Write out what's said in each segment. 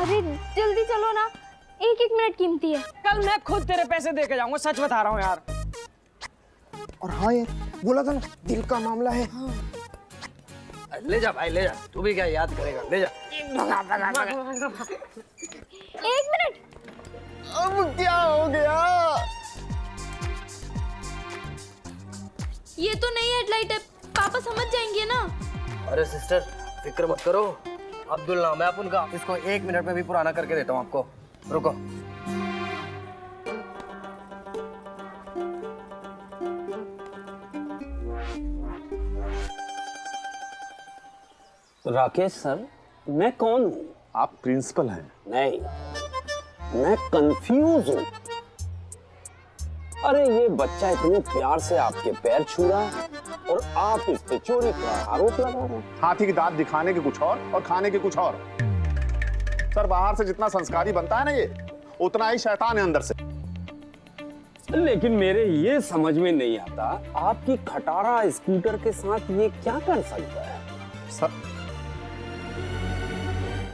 अरे जल्दी चलो ना, एक एक मिनट कीमती है। कल मैं खुद तेरे पैसे दे के जाऊंगा, सच बता रहा हूँ यार। और हाँ यार, बोला था ना दिल का मामला है। ले जा भाई ले जा, तू भी क्या याद करेगा, ले जा। एक मिनट। अब क्या हो गया? ये तो नई हेडलाइट है, पापा समझ जाएंगे ना। अरे सिस्टर फिक्र मत करो, अब्दुल नाम है अपन का, इसको 1 मिनट में भी पुराना करके देता हूँ आपको, रुको। राकेश सर, मैं कौन हूँ? आप प्रिंसिपल हैं? नहीं, मैं कंफ्यूज हूँ। अरे ये बच्चा इतने प्यार से आपके पैर छू रहा है और आप इस पे चोरी का आरोप लगा रहे हैं। हाथी की दांत दिखाने के कुछ और खाने के कुछ और। सर बाहर से जितना संस्कारी बनता है ना ये, उतना ही शैतान है अंदर से। लेकिन मेरे ये समझ में नहीं आता, आपकी खटारा स्कूटर के साथ ये क्या कर सकता है? सर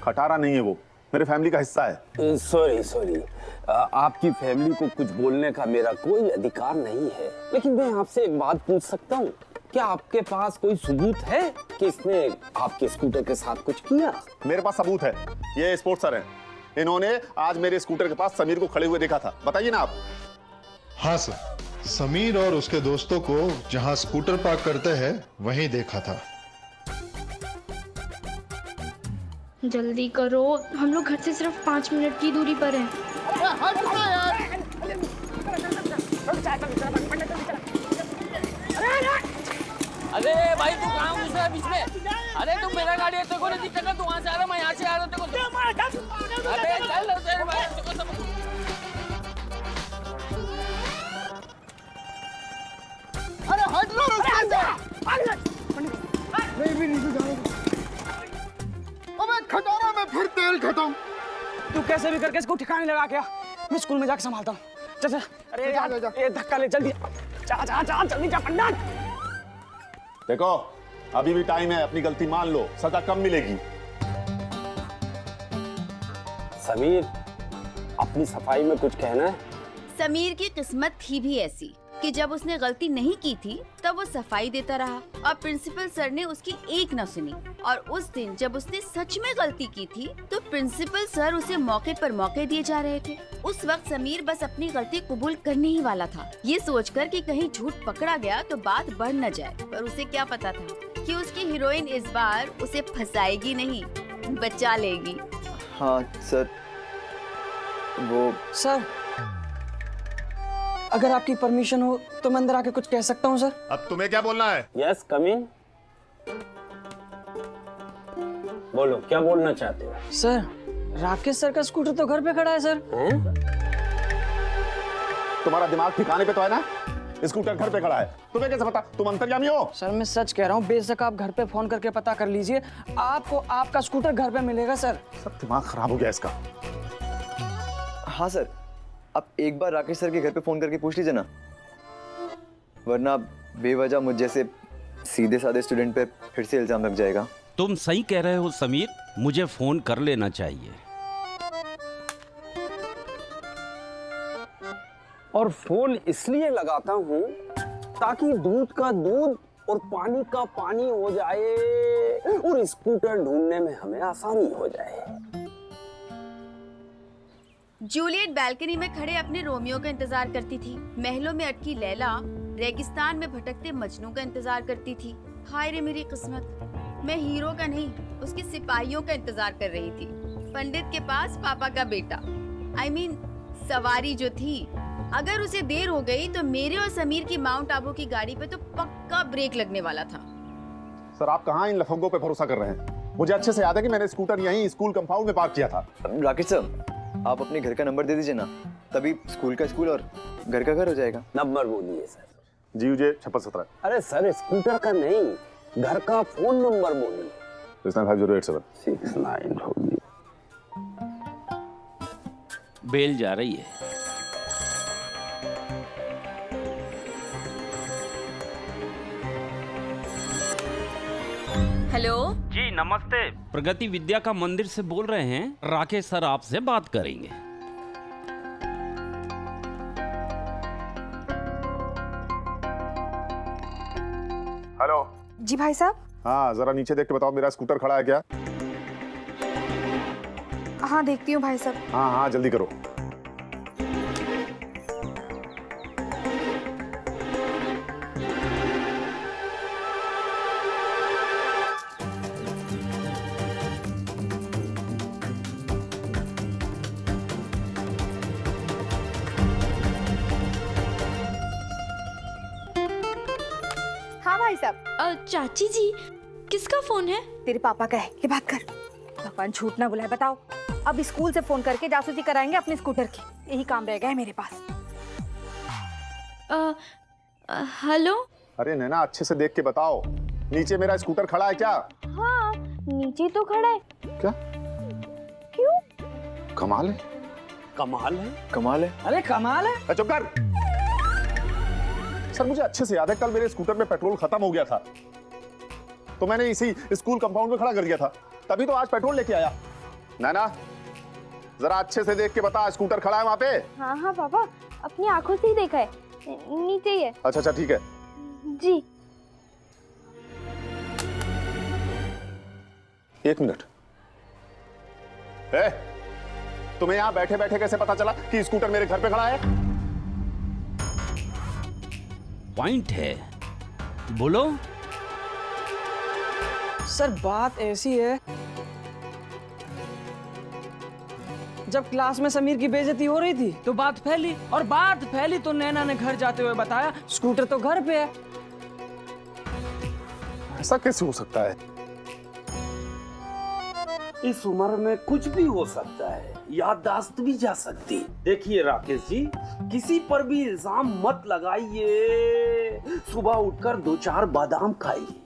खटारा नहीं है वो, मेरे फैमिली का हिस्सा है। सॉरी, आपकी फैमिली को कुछ बोलने का मेरा कोई अधिकार नहीं है, लेकिन मैं आपसे एक बात पूछ सकता हूँ? क्या आपके पास कोई सबूत है कि इसने आपके स्कूटर के साथ कुछ किया? मेरे पास सबूत है, ये स्पोर्ट्स सर हैं। इन्होंने आज मेरे स्कूटर के पास समीर को खड़े हुए देखा था। बताइए ना आप। हाँ सर, समीर और उसके दोस्तों को जहां स्कूटर पार्क करते हैं वहीं देखा था। जल्दी करो, हम लोग घर से सिर्फ 5 मिनट की दूरी पर हैं। अरे भाई तू कहाँ घुस रहा है बीच में? अरे तू मेरा गाड़ी है, तेरे को नहीं दिक्कत है? तू वहाँ से आ रहा, मैं यहाँ से आ रहा हूँ। अरे चल तेरे भाई, तेरे को सब। अरे हट लो नहीं भी नहीं जाने। अबे खटारा में फिर तेल खत्म। तू कैसे भी करके इसको ठिकाने लगा के आ, मैं स्कूल में जाके संभालता हूँ। चल। अरे यार ये धक्का ले, जल्दी जा जल्दी जा पंडित। देखो अभी भी टाइम है, अपनी गलती मान लो, सजा कम मिलेगी। समीर, अपनी सफाई में कुछ कहना है? समीर की किस्मत थी भी ऐसी कि जब उसने गलती नहीं की थी तब वो सफाई देता रहा और प्रिंसिपल सर ने उसकी एक न सुनी। और उस दिन जब उसने सच में गलती की थी तो प्रिंसिपल सर उसे मौके पर मौके दिए जा रहे थे। उस वक्त समीर बस अपनी गलती कबूल करने ही वाला था, ये सोचकर कि कहीं झूठ पकड़ा गया तो बात बढ़ न जाए। पर उसे क्या पता था कि उसकी हीरोइन इस बार उसे फंसाएगी नहीं, बचा लेगी। हाँ सर, वो सर अगर आपकी परमिशन हो तो मैं अंदर आके कुछ कह सकता हूँ सर? अब तुम्हें क्या बोलना है? यस, कम इन। बोलो, क्या बोलना चाहते हो? सर राकेश सर का स्कूटर तो घर पे खड़ा है सर। हैं? तुम्हारा दिमाग ठिकाने पे तो है ना? स्कूटर घर पे खड़ा है, तुम्हें कैसे पता? तुम अंतर्यामी हो? सर मैं सच कह रहा हूँ, बेशक आप घर पे फोन करके पता कर लीजिए, आपको आपका स्कूटर घर पे मिलेगा सर। सब दिमाग खराब हो गया इसका। हाँ सर, आप एक बार राकेश सर के घर पे फोन करके पूछ लीजिए ना, वरना बेवजह मुझ जैसे सीधे साधे स्टूडेंट पे फिर से इल्जाम लग जाएगा। तुम सही कह रहे हो समीर, मुझे फोन कर लेना चाहिए। और फोन इसलिए लगाता हूँ ताकि दूध का दूध और पानी का पानी हो जाए और स्कूटर ढूंढने में हमें आसानी हो जाए। जूलियट बालकनी में खड़े अपने रोमियो का इंतजार करती थी। महलों में अटकी लैला रेगिस्तान में भटकते मजनू का इंतजार करती थी। हाय रे मेरी किस्मत, मैं हीरो का नहीं उसके सिपाहियों का इंतजार कर रही थी। पंडित के पास पापा का बेटा, I mean, सवारी जो थी, अगर उसे देर हो गई तो मेरे और समीर की माउंट आबू की गाड़ी पे तो पक्का ब्रेक लगने वाला था। सर आप कहाँ इन लफंगों पे भरोसा कर रहे हैं? मुझे अच्छे से याद है कि मैंने स्कूटर यहीं स्कूल कंपाउंड में पार्क किया था। राकेश सर, आप अपने घर का नंबर दे दीजिए ना, तभी स्कूल का स्कूल और घर का घर हो जाएगा। नंबर बोलिए सर। GUJ 5617। अरे सर, स्कूटर का नहीं, घर का फोन नंबर बोलिए। 695087। 69 होगी। बेल जा रही है। हेलो जी नमस्ते। प्रगति विद्या का मंदिर से बोल रहे हैं। राकेश सर आपसे बात करेंगे। हेलो। जी भाई साहब। हाँ जरा नीचे देख के बताओ मेरा स्कूटर खड़ा है क्या? हाँ देखती हूँ भाई साहब। हाँ हाँ जल्दी करो। हाँ भाई साहब। चाची जी, किसका फोन है? तेरे पापा का है, ये बात कर। भगवान झूठ ना बुलाए। बताओ, अब स्कूल से फोन करके जासूसी कराएंगे अपने स्कूटर की। यही काम रह गया है मेरे पास। हेलो। अरे नैना अच्छे से देख के बताओ, नीचे मेरा स्कूटर खड़ा है क्या? हाँ नीचे तो खड़ा है। क्या? क्यों? कमाल है। कमाल है। कमाल है। अरे कमाल है। चुप कर। सर मुझे अच्छे से याद है, कल मेरे स्कूटर में पेट्रोल खत्म हो गया था, तो मैंने इसी स्कूल कंपाउंड में खड़ा कर दिया था, तभी तो आज पेट्रोल लेके आया। नैना जरा अच्छे से देख के बता, स्कूटर खड़ा है वहां पे? हाँ हाँ पापा, अपनी आंखों से ही देखा है, नीचे ही है। अच्छा अच्छा ठीक है। जी। एक मिनट। तुम्हें यहाँ बैठे बैठे कैसे पता चला कि स्कूटर मेरे घर पे खड़ा है? पॉइंट है, बोलो। सर बात ऐसी है, जब क्लास में समीर की बेइज्जती हो रही थी तो बात फैली, और बात फैली तो नैना ने घर जाते हुए बताया स्कूटर तो घर पे है। ऐसा कैसे हो सकता है? इस उम्र में कुछ भी हो सकता है, याददाश्त भी जा सकती। देखिए राकेश जी, किसी पर भी इल्जाम मत लगाइए। सुबह उठकर 2-4 बादाम खाइए।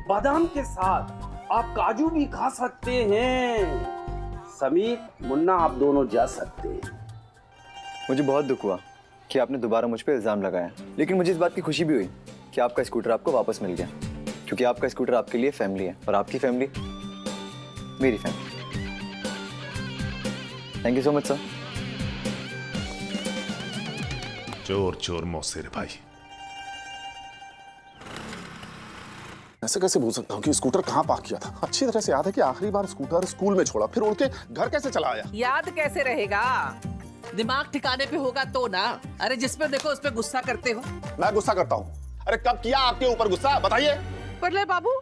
बादाम के साथ आप काजू भी खा सकते हैं। समीर, मुन्ना, आप दोनों जा सकते हैं। मुझे बहुत दुख हुआ कि आपने दोबारा मुझ पे इल्जाम लगाया, लेकिन मुझे इस बात की खुशी भी हुई कि आपका स्कूटर आपको वापस मिल गया, क्योंकि आपका स्कूटर आपके लिए फैमिली है और आपकी फैमिली मेरी family. Thank you so much sir. चोर चोर मौसे रे भाई। ऐसे कैसे भूल सकता हूँ कि स्कूटर कहाँ पार्क किया था? अच्छी तरह से याद है कि आखिरी बार स्कूटर स्कूल में छोड़ा, फिर उड़ के घर कैसे चला आया? याद कैसे रहेगा? दिमाग ठिकाने पे होगा तो ना। अरे जिस पे देखो उस पे गुस्सा करते हो। मैं गुस्सा करता हूँ? अरे कब किया आपके ऊपर गुस्सा, बताइए। पर ले बाबू,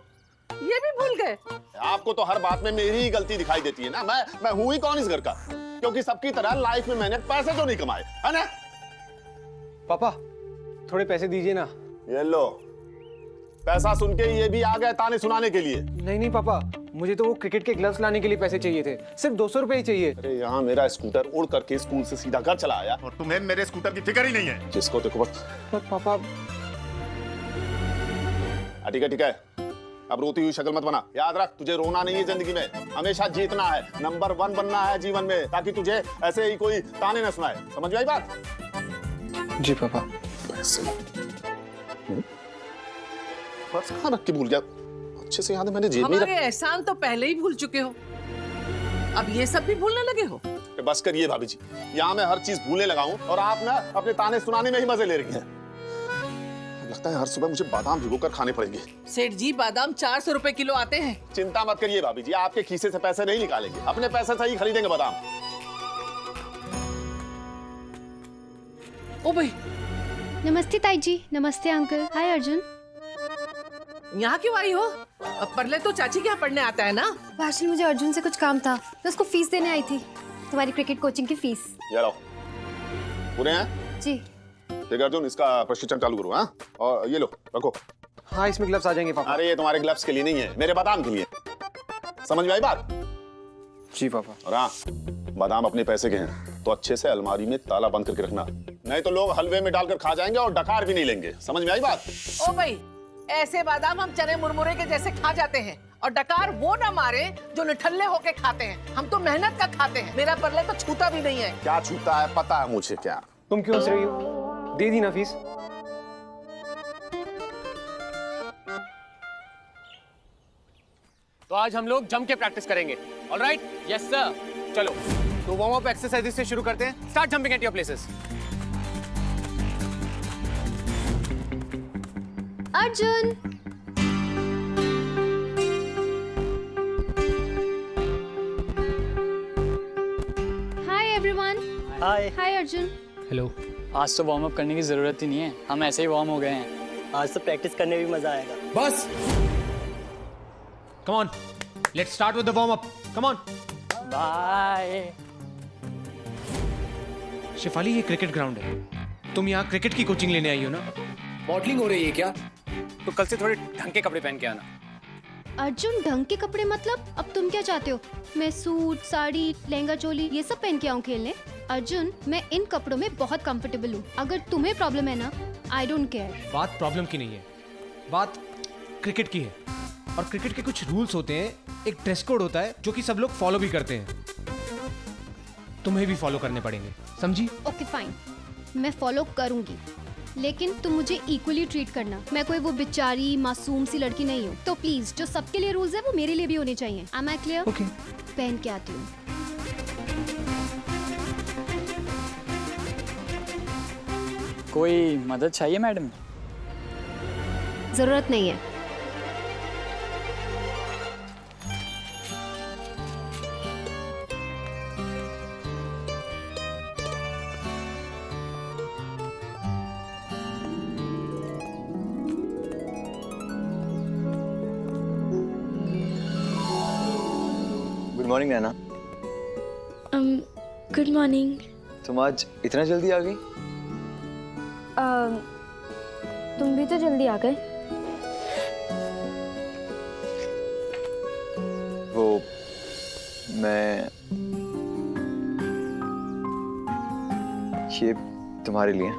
ये भी भूल गए? आपको तो हर बात में मेरी ही गलती दिखाई देती है ना। मैं हूँ ही कौन इस घर का? क्योंकि सबकी तरह लाइफ में मैंने पैसे तो नहीं कमाए, है ना? पापा थोड़े पैसे दीजिए ना। ये लो, पैसा सुन के ये भी आ गए ताने सुनाने के लिए। नहीं नहीं पापा, मुझे तो वो क्रिकेट के ग्लव्स लाने के लिए पैसे चाहिए थे, सिर्फ 200 रुपए ही चाहिए। अरे यहाँ मेरा स्कूटर उड़ करके स्कूल से सीधा घर चला आया और तुम्हें मेरे स्कूटर की फिक्र ही नहीं है। जिसको देखो बस। पर पापा। ठीक है ठीक है, अब रोती हुई शक्ल मत बना। याद रख, तुझे रोना नहीं है जिंदगी में, हमेशा जीतना है, नंबर 1 बनना है जीवन में, ताकि तुझे ऐसे ही कोई ताने न सुनाए। समझ में आई बात? जी पापा। पर्स कहाँ रख के भूल गया? अच्छे से याद है, मैंने जेब में हमारे एहसान तो पहले ही भूल चुके हो, अब ये सब भी भूलने लगे हो? बस करिए भाभी जी, यहाँ मैं हर चीज भूलने लगा हूँ और आप ना अपने ताने सुनाने में ही मजे ले रही हैं। लगता है हर सुबह मुझे बादाम भिगोकर खाने पड़ेंगे। सेठ जी, बादाम 400 रुपए किलो आते हैं। चिंता मत करिए भाभी जी, आपके खीसे से पैसे नहीं निकालेंगे, अपने पैसे से ही खरीदेंगे बादाम। ओ भाई। नमस्ते ताई जी। नमस्ते अंकल। हाय अर्जुन। यहाँ क्यों आई हो? अब परले तो चाची के यहाँ पढ़ने आता है ना। एक्चुअली मुझे अर्जुन से कुछ काम था, तो उसको फीस देने आई थी, तुम्हारी क्रिकेट कोचिंग की फीस। ये लो, पूरे हैं? जी। ठीक है अर्जुन, इसका प्रशिक्षण चालू करो। हाँ, और ये लो रखो। हाँ इसमें ग्लव्स आ जाएंगे पापा। अरे ये तुम्हारे ग्लव्स के लिए नहीं है, मेरे बादाम के लिए। समझ में आई बात? जी पापा। और हाँ, बादाम अपने पैसे के हैं, तो अच्छे से अलमारी में ताला बंद करके रखना, नहीं तो लोग हलवे में डालकर खा जाएंगे और डकार भी नहीं लेंगे। समझ में आई बात? ओ भाई, ऐसे बादाम हम चने मुरमुरे के जैसे खा जाते हैं, और डकार वो ना मारे जो निठल्ले होके खाते हैं। हम तो मेहनत का खाते हैं, मेरा परले तो छूता भी नहीं है। क्या छूता है पता है मुझे। क्या तुम क्यों हंस रही हो? दे दी ना फीस। आज हम लोग जम के प्रैक्टिस करेंगे। ऑलराइट? Yes sir. चलो तो वार्म अप एक्सरसाइज से शुरू करते हैं। Start jumping at your places. Arjun, hi everyone. Hi. Hi Arjun. Hello. आज तो वार्म अप करने की जरूरत ही नहीं है, हम ऐसे ही वार्म हो गए हैं। आज तो प्रैक्टिस करने भी मजा आएगा। बस। Come on, let's start with the warm up. Come on. Bye. Shifali, ये क्रिकेट ग्राउंड है, तुम यहाँ क्रिकेट की कोचिंग लेने आई हो ना? मॉडलिंग हो रही है क्या? तो कल से थोड़े ढंग के कपड़े पहन के आना। अर्जुन, ढंग के कपड़े मतलब? अब तुम क्या चाहते हो, मैं सूट, साड़ी, लहंगा, चोली ये सब पहन के आऊँ खेलने? अर्जुन, मैं इन कपड़ों में बहुत कंफर्टेबल हूँ। अगर तुम्हें प्रॉब्लम है ना, आई डोंट केयर। बात प्रॉब्लम की नहीं है, बात क्रिकेट की है। और क्रिकेट के कुछ रूल्स होते हैं, एक ड्रेस कोड होता है जो कि सब लोग फॉलो भी करते हैं, तुम्हें भी फॉलो करने पड़ेंगे, समझी? ओके फाइन, मैं फॉलो करूंगी, लेकिन तुम मुझे इक्वली ट्रीट करना। मैं कोई वो बेचारी मासूम सी लड़की नहीं हूँ, तो प्लीज जो सबके लिए रूल्स है वो मेरे लिए भी होने चाहिए। Am I clear? ओके। पहन के आती हूँ। कोई मदद चाहिए मैडम? जरूरत नहीं है। Good morning Naina. Good morning. तुम आज इतना जल्दी आ गई? तुम भी तो जल्दी आ गए। वो मैं ये तुम्हारे लिए।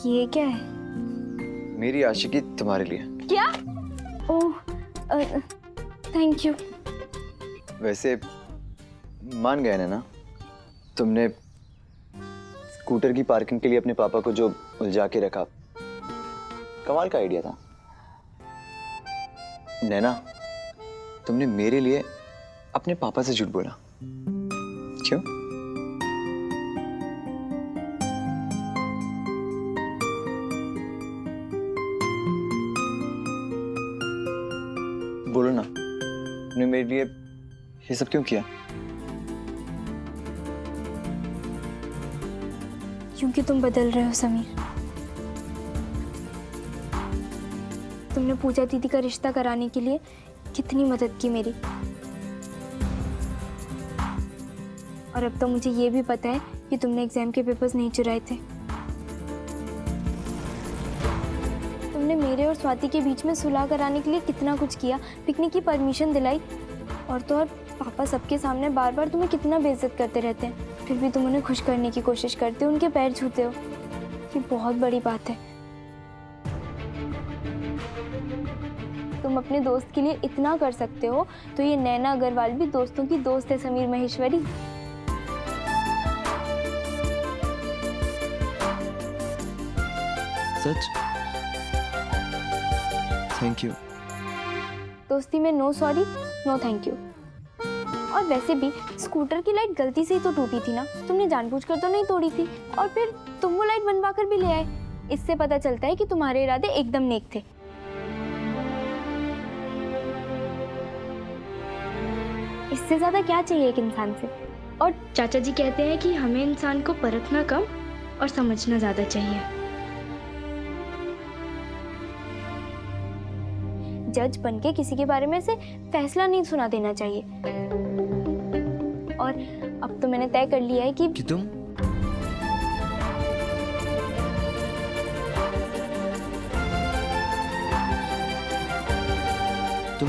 ये क्या है? मेरी आशिकी तुम्हारे लिए। क्या? ओह, थैंक यू। वैसे मान गए ना तुमने स्कूटर की पार्किंग के लिए अपने पापा को जो उलझा के रखा, कमाल का आइडिया था। नैना, तुमने मेरे लिए अपने पापा से झूठ बोला, क्यों? बोलो ना, तुमने मेरे लिए ये सब क्यों किया? क्योंकि तुम बदल रहे हो समीर। तुमने पूजा दीदी का रिश्ता कराने के लिए कितनी मदद की मेरी, और अब तो मुझे ये भी पता है कि तुमने एग्जाम के पेपर्स नहीं चुराए थे। तुमने मेरे और स्वाति के बीच में सुलह कराने के लिए कितना कुछ किया, पिकनिक की परमिशन दिलाई, और तो और पापा सबके सामने बार बार तुम्हें कितना बेइज्जत करते रहते हैं, फिर भी तुम उन्हें खुश करने की कोशिश करते हो, उनके पैर छूते हो। ये बहुत बड़ी बात है। तुम अपने दोस्त के लिए इतना कर सकते हो, तो ये नैना अग्रवाल भी दोस्तों की दोस्त है समीर महेश्वरी। सच? Thank you. दोस्ती में no sorry, no thank you. और वैसे भी स्कूटर की लाइट गलती से ही तो टूटी थी ना, तुमने जानबूझकर तो नहीं तोड़ी थी, और फिर तुम वो लाइट बनवा कर भी ले आए। इससे पता चलता है कि तुम्हारे इरादे एकदम नेक थे। इससे ज्यादा क्या चाहिए एक इंसान से? और चाचा जी कहते हैं कि हमें इंसान को परखना कम और समझना ज्यादा चाहिए। जज बनके किसी के बारे में से फैसला नहीं सुना देना चाहिए। और अब तो मैंने तय कर लिया है कि तुम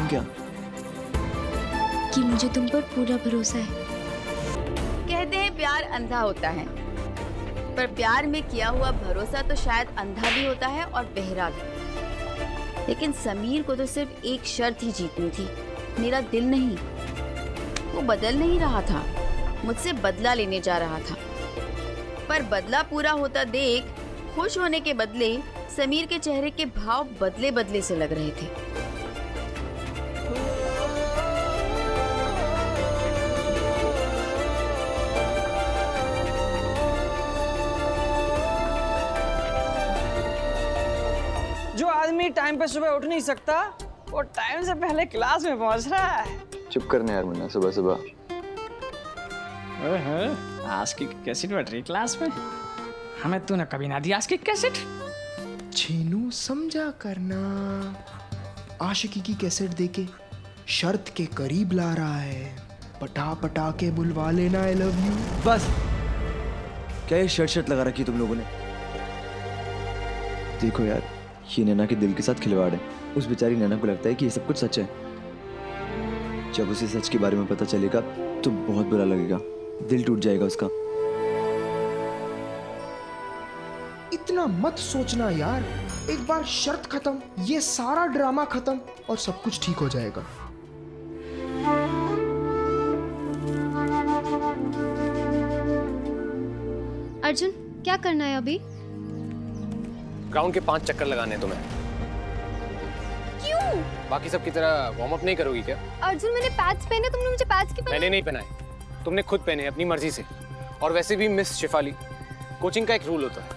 क्या? कि मुझे तुम पर पूरा भरोसा है। कहते हैं प्यार अंधा होता है, पर प्यार में किया हुआ भरोसा तो शायद अंधा भी होता है और बहरा भी। लेकिन समीर को तो सिर्फ एक शर्त ही जीतनी थी, मेरा दिल नहीं। वो बदल नहीं रहा था, मुझसे बदला लेने जा रहा था। पर बदला पूरा होता देख खुश होने के बदले समीर के चेहरे के भाव बदले बदले से लग रहे थे। ही टाइम पे सुबह उठ नहीं सकता, वो टाइम से पहले क्लास में पहुंच रहा है। चुप करने यार मुन्ना, सुबह सुबह। आज की कैसेट बैठ रही क्लास में, हमें तूने कभी ना दी आज की कैसेट। छीनू समझा करना, आशिकी की कैसेट देके शर्त के करीब ला रहा है, पटा पटा के बुलवा लेना आई लव यू। बस क्या ये शर्ट लगा रखी तुम लोगों ने? देखो यार, ये नैना के दिल के साथ खिलवाड़ है। उस बेचारी नैना को लगता है कि ये सब कुछ सच है। जब उसे सच के बारे में पता चलेगा तो बहुत बुरा लगेगा, दिल टूट जाएगा उसका। इतना मत सोचना यार, एक बार शर्त खत्म, ये सारा ड्रामा खत्म और सब कुछ ठीक हो जाएगा। अर्जुन, क्या करना है अभी? ग्राउंड के 5 चक्कर लगाने हैं तुम्हें। क्यों? बाकी सब की तरह वार्म अप नहीं करोगी क्या? अर्जुन, मैंने पैड्स पहने, तुमने मुझे पैड्स क्यों पहने? मैंने नहीं पहनाए, तुमने खुद पहने अपनी मर्जी से। और वैसे भी मिस शिफाली, कोचिंग का एक रूल होता है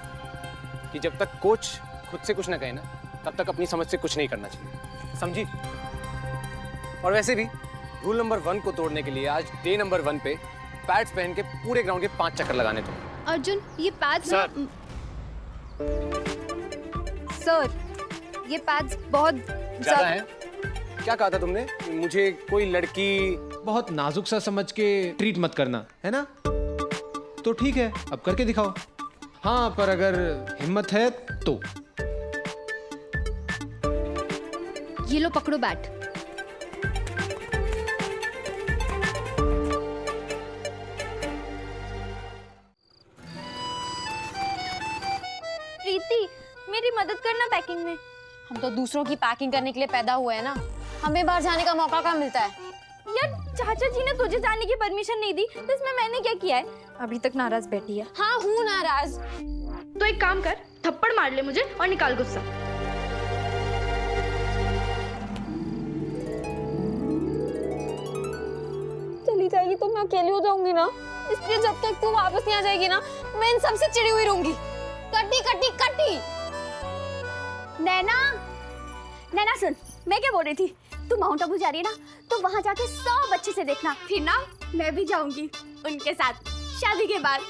कि जब तक कोच खुद से कुछ ना कहे ना, तब तक अपनी समझ से कुछ नहीं करना चाहिए, समझी? और वैसे भी रूल नंबर 1 को तोड़ने के लिए आज डे नंबर 1 पे पैड्स पहन के पूरे ग्राउंड के 5 चक्कर लगाने तुम। अर्जुन, ये पैड्स सर, ये पैड्स बहुत ज्यादा है। क्या कहा था तुमने? मुझे कोई लड़की बहुत नाजुक सा समझ के ट्रीट मत करना, है ना? तो ठीक है, अब करके दिखाओ। हाँ, पर अगर हिम्मत है तो। ये लो, पकड़ो बैट। प्रीति, मेरी मदद करना पैकिंग में। हम तो दूसरों की पैकिंग करने के लिए पैदा हुए हैं ना, हमें बाहर जाने का मौका कहाँ मिलता है? यार, चाचा जी ने तुझे जाने की परमिशन नहीं दी, तो इसमें मैंने क्या किया है? अभी तक नाराज बैठी है। हाँ, हूँ नाराज। तो एक काम कर, थप्पड़ मार ले मुझे और निकाल गुस्सा। चली जाएगी तो मैं अकेली हो जाऊंगी ना, इसलिए जब तक तू वापस नहीं आ जाएगी ना, मैं इन सबसे चिड़ी हुई रहूंगी। कटी कटी कटी। नैना, नैना सुन, मैं क्या बोल रही थी? तू माउंट आबू जा रही है ना, तो वहाँ जाके सब अच्छे से देखना। फिर ना मैं भी जाऊंगी उनके साथ शादी के बाद।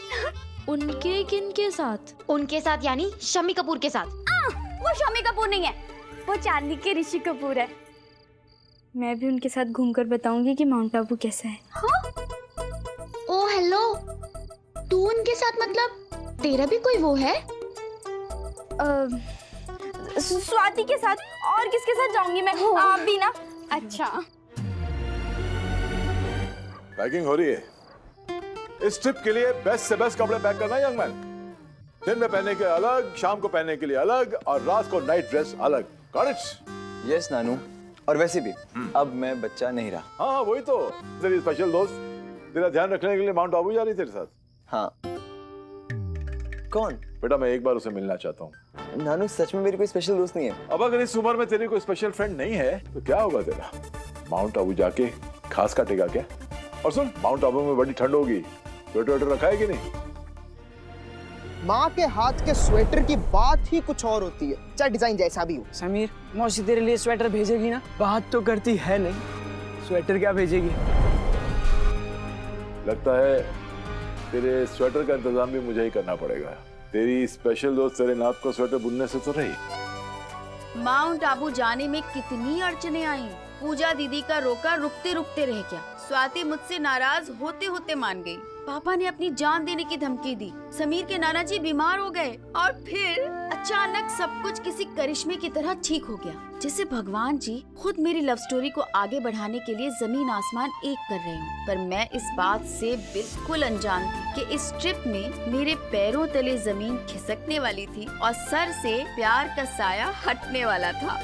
उनके किन के साथ? उनके साथ यानी शम्मी कपूर के साथ। वो शम्मी कपूर नहीं है, वो चांदनी के ऋषि कपूर है। मैं भी उनके साथ घूमकर बताऊंगी कि माउंट आबू कैसा है। हाँ? ओ हेलो, तू उनके साथ मतलब तेरा भी कोई वो है? स्वाति के साथ। और किसके साथ जाऊंगी मैं? आप भी ना। अच्छा, पैकिंग हो रही है। इस ट्रिप के लिए बेस्ट से बेस्ट कपड़े पैक करना यंग मैन। दिन में पहनने के अलग, शाम को पहनने के लिए अलग और रात को नाइट ड्रेस अलग। Got it? यस नानू। और वैसे भी अब मैं बच्चा नहीं रहा। हाँ, वही तो। तेरी स्पेशल दोस्त तेरा ध्यान रखने के लिए माउंट आबू जा रही तेरे साथ। हाँ। कौन? बेटा, मैं एक बार उसे मिलना चाहता हूँ। नानू, सच में मेरी कोई स्पेशल दोस्त नहीं है। अब अगर इस उम्र में तेरी कोई स्पेशल फ्रेंड नहीं है तो क्या होगा तेरा? माउंट आबू जाके खास काटेगा क्या? और सुन, माउंट आबू में बड़ी ठंड होगी, स्वेटर रखा है कि नहीं? माँ के हाथ के स्वेटर की बात ही कुछ और होती है, चाहे डिजाइन जैसा भी हो। समीर, मौसी तेरे लिए स्वेटर भेजेगी ना? बात तो करती है नहीं, स्वेटर क्या भेजेगी? लगता है तेरे स्वेटर का इंतजाम भी मुझे ही करना पड़ेगा। तेरी स्पेशल दोस्त तेरे नाथ को स्वेटर बुनने से तो रही। माउंट आबू जाने में कितनी अड़चने आई। पूजा दीदी का रोका रुकते रुकते रह गया। स्वाति मुझसे नाराज होते होते मान गई। पापा ने अपनी जान देने की धमकी दी। समीर के नाना जी बीमार हो गए और फिर अचानक सब कुछ किसी करिश्मे की तरह ठीक हो गया, जैसे भगवान जी खुद मेरी लव स्टोरी को आगे बढ़ाने के लिए जमीन आसमान एक कर रहे हूँ। पर मैं इस बात से बिल्कुल अनजान थी कि इस ट्रिप में मेरे पैरों तले जमीन खिसकने वाली थी और सर से प्यार का साया हटने वाला था।